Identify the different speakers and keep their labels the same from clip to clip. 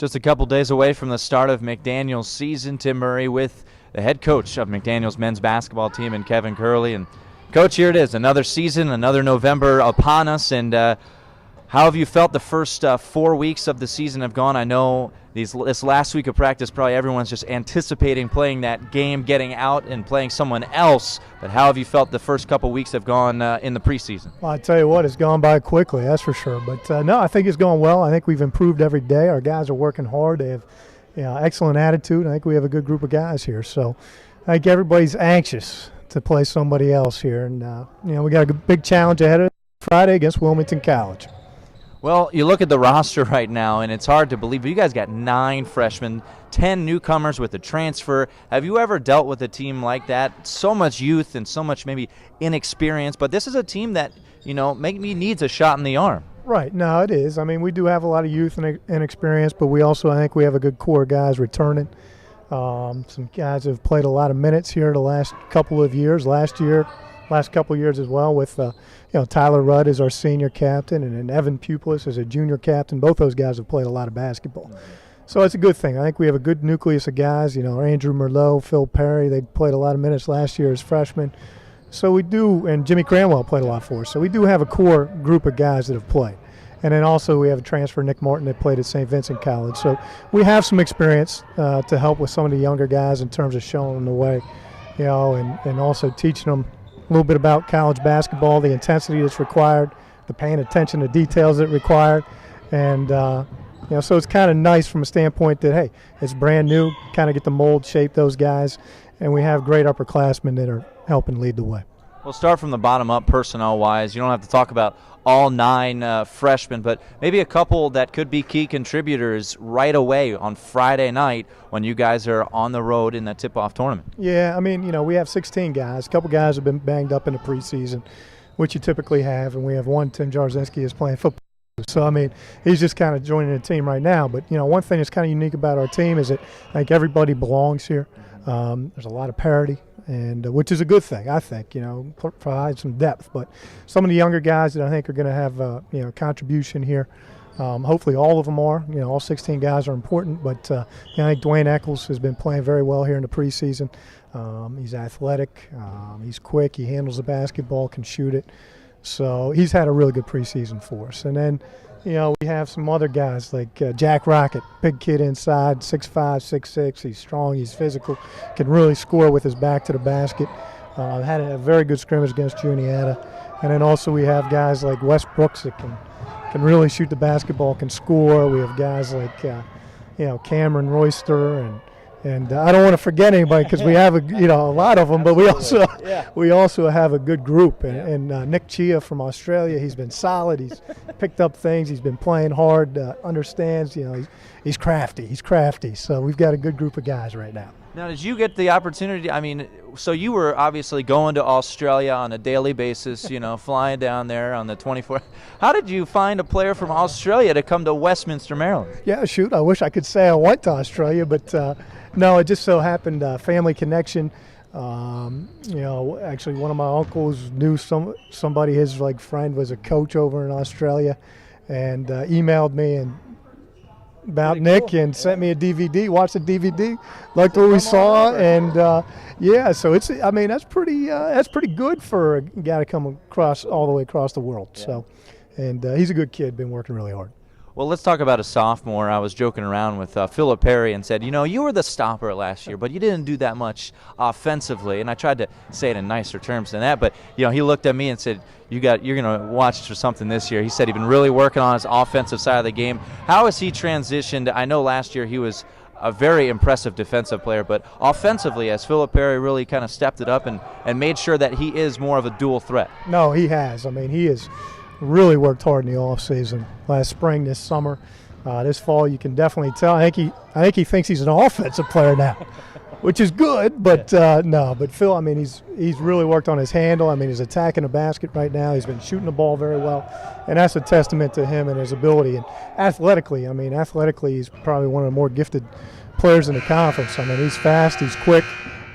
Speaker 1: Just a couple days away from the start of McDaniel's season, Tim Murray with the head coach of McDaniel's men's basketball team, and Kevin Curley. And Coach, here it is, another season, another November upon us. And how have you felt the first 4 weeks of the season have gone? I know this last week of practice, probably everyone's just anticipating playing that game, getting out and playing someone else. But how have you felt the first couple weeks have gone in the preseason?
Speaker 2: Well, I tell you what, it's gone by quickly, that's for sure. But no, I think it's going well. I think we've improved every day. Our guys are working hard. They have excellent attitude. I think we have a good group of guys here. So I think everybody's anxious to play somebody else here. And, we got a big challenge ahead of us Friday against Wilmington College.
Speaker 1: Well, you look at the roster right now, and it's hard to believe, but you guys got 9 freshmen, 10 newcomers with a transfer. Have you ever dealt with a team like that? So much youth and so much maybe inexperience, but this is a team that, maybe needs a shot in the arm.
Speaker 2: Right. No, it is. I mean, we do have a lot of youth and inexperience, but I think we have a good core of guys returning. Some guys have played a lot of minutes here the last couple of years, last couple of years as well with, Tyler Rudd is our senior captain and then Evan Puplis is a junior captain. Both those guys have played a lot of basketball. Mm-hmm. So it's a good thing. I think we have a good nucleus of guys, Andrew Merlot, Phillip Perry, they played a lot of minutes last year as freshmen. So we do, and Jimmy Cranwell played a lot for us. So we do have a core group of guys that have played. And then also we have a transfer, Nick Martin, that played at St. Vincent College. So we have some experience to help with some of the younger guys in terms of showing them the way, and also teaching them a little bit about college basketball, the intensity that's required, the paying attention to details that required. And, so it's kind of nice from a standpoint that, hey, it's brand new, kind of get the mold, shape those guys, and we have great upperclassmen that are helping lead the way.
Speaker 1: We'll start from the bottom up personnel-wise. You don't have to talk about all 9 freshmen, but maybe a couple that could be key contributors right away on Friday night when you guys are on the road in the tip-off tournament.
Speaker 2: Yeah, I mean, we have 16 guys. A couple guys have been banged up in the preseason, which you typically have, and we have one, Tim Jarzynski, is playing football. So, I mean, he's just kind of joining the team right now. But, one thing that's kind of unique about our team is that I think everybody belongs here. There's a lot of parity, and which is a good thing, I think, provide some depth. But some of the younger guys that I think are going to have, contribution here, hopefully all of them are. All 16 guys are important. But I think Dwayne Eccles has been playing very well here in the preseason. He's athletic. He's quick. He handles the basketball, can shoot it. So he's had a really good preseason for us. And then, we have some other guys like Jack Rocket, big kid inside, 6'5", 6'6". He's strong, he's physical, can really score with his back to the basket. Had a very good scrimmage against Juniata. And then also we have guys like Wes Brooks that can really shoot the basketball, can score. We have guys like, Cameron Royster and I don't want to forget anybody because we have a lot of them, but we also have a good group. And Nick Chia from Australia, he's been solid. He's picked up things. He's been playing hard. Understands. He's crafty. So we've got a good group of guys right now.
Speaker 1: Now, did you get the opportunity? I mean, so you were obviously going to Australia on a daily basis, flying down there on the 24th. How did you find a player from Australia to come to Westminster, Maryland?
Speaker 2: Yeah, shoot, I wish I could say I went to Australia, but no, it just so happened, family connection. Actually one of my uncles knew somebody, his friend was a coach over in Australia, and emailed me and about Nick and sent me a DVD, watched the DVD, liked what we saw, and so that's pretty good for a guy to come all the way across the world. Yeah. So, and he's a good kid, been working really hard.
Speaker 1: Well, let's talk about a sophomore. I was joking around with Phillip Perry and said, you were the stopper last year, but you didn't do that much offensively. And I tried to say it in nicer terms than that, but he looked at me and said, you're going to watch for something this year. He said he'd been really working on his offensive side of the game. How has he transitioned? I know last year he was a very impressive defensive player, but offensively, has Phillip Perry really kind of stepped it up and made sure that he is more of a dual threat?
Speaker 2: No, he has. I mean, he has really worked hard in the off season. Last spring, this summer, this fall, you can definitely tell. I think he thinks he's an offensive player now, which is good. But no, but Phil, I mean, he's really worked on his handle. I mean, he's attacking the basket right now. He's been shooting the ball very well, and that's a testament to him and his ability. And athletically, he's probably one of the more gifted players in the conference. I mean, he's fast, he's quick,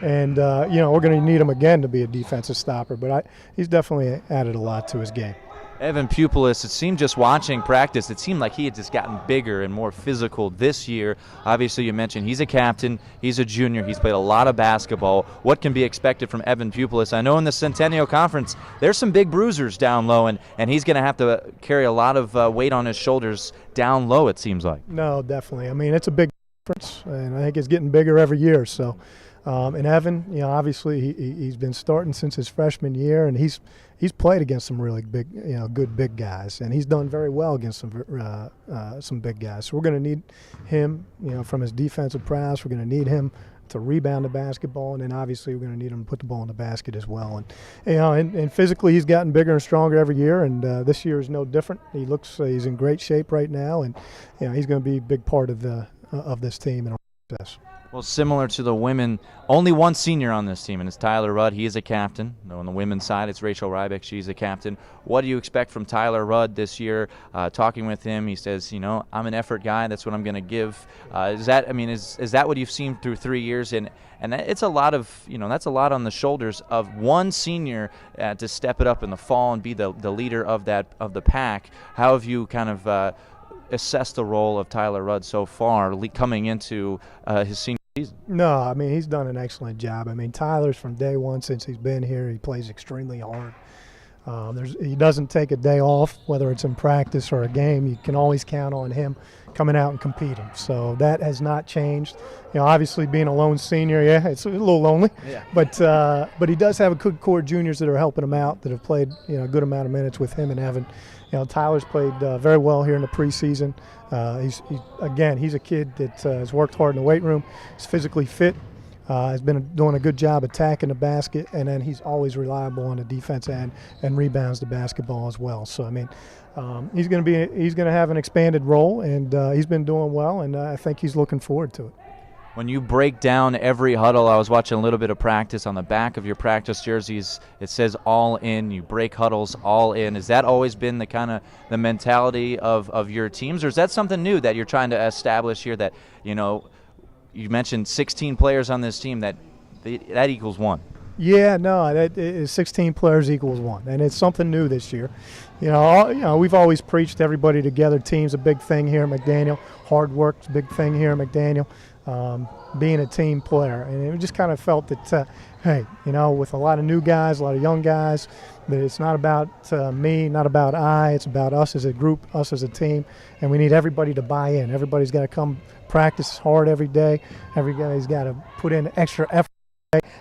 Speaker 2: and we're going to need him again to be a defensive stopper. But he's definitely added a lot to his game.
Speaker 1: Evan Pupilis, it seemed just watching practice, it seemed like he had just gotten bigger and more physical this year. Obviously, you mentioned he's a captain, he's a junior, he's played a lot of basketball. What can be expected from Evan Pupilis? I know in the Centennial Conference, there's some big bruisers down low, and he's going to have to carry a lot of weight on his shoulders down low, it seems like.
Speaker 2: No, definitely. I mean, it's a big difference, and I think it's getting bigger every year. So, and Evan, obviously he's been starting since his freshman year, and he's played against some really big, good big guys, and he's done very well against some big guys. So we're going to need him, from his defensive prowess. We're going to need him to rebound the basketball, and then obviously we're going to need him to put the ball in the basket as well. And and physically he's gotten bigger and stronger every year, and this year is no different. He's in great shape right now, and he's going to be a big part of this team and our success.
Speaker 1: Well, similar to the women, only one senior on this team, and it's Tyler Rudd. He is a captain. On the women's side, it's Rachel Rybeck. She's a captain. What do you expect from Tyler Rudd this year? Talking with him, he says, I'm an effort guy. That's what I'm going to give. Is that what you've seen through 3 years? And it's a lot of, that's a lot on the shoulders of one senior to step it up in the fall and be the leader of the pack. How have you kind of assess the role of Tyler Rudd so far coming into his senior season?
Speaker 2: No, I mean, he's done an excellent job. I mean, Tyler's from day one since he's been here, he plays extremely hard. He doesn't take a day off, whether it's in practice or a game. You can always count on him coming out and competing. So that has not changed. Obviously being a lone senior, it's a little lonely. Yeah. But he does have a good core of juniors that are helping him out, that have played a good amount of minutes with him and Evan. Tyler's played very well here in the preseason. He's a kid that has worked hard in the weight room. He's physically fit. Has been doing a good job attacking the basket, and then he's always reliable on the defense end and rebounds the basketball as well. So I mean, he's going to have an expanded role, and he's been doing well, and I think he's looking forward to it.
Speaker 1: When you break down every huddle, I was watching a little bit of practice. On the back of your practice jerseys, it says all in. You break huddles all in. Has that always been the kind of the mentality of your teams, or is that something new that you're trying to establish here? That you mentioned 16 players on this team. That equals one.
Speaker 2: Yeah, no, that is 16 players equals one, and it's something new this year. We've always preached everybody together. Team's a big thing here at McDaniel. Hard work's a big thing here at McDaniel. Being a team player, and we just kind of felt that, with a lot of new guys, a lot of young guys, that it's not about me, not about it's about us as a group, us as a team, and we need everybody to buy in. Everybody's got to come practice hard every day. Everybody's got to put in extra effort.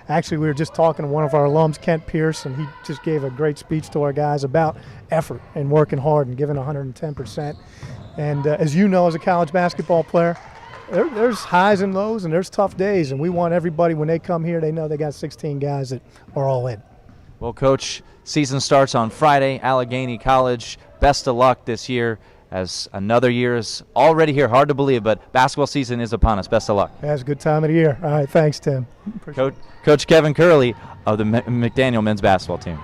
Speaker 2: Actually, we were just talking to one of our alums, Kent Pierce, and he just gave a great speech to our guys about effort and working hard and giving 110%. And as you know, as a college basketball player, there's highs and lows and there's tough days, and we want everybody, when they come here, they know they got 16 guys that are all in.
Speaker 1: Well, Coach, season starts on Friday, Allegheny College. Best of luck this year, as another year is already here. Hard to believe, but basketball season is upon us. Best of luck.
Speaker 2: Yeah, it's a good time of the year. All right, thanks, Tim.
Speaker 1: Coach Kevin Curley of the McDaniel men's basketball team.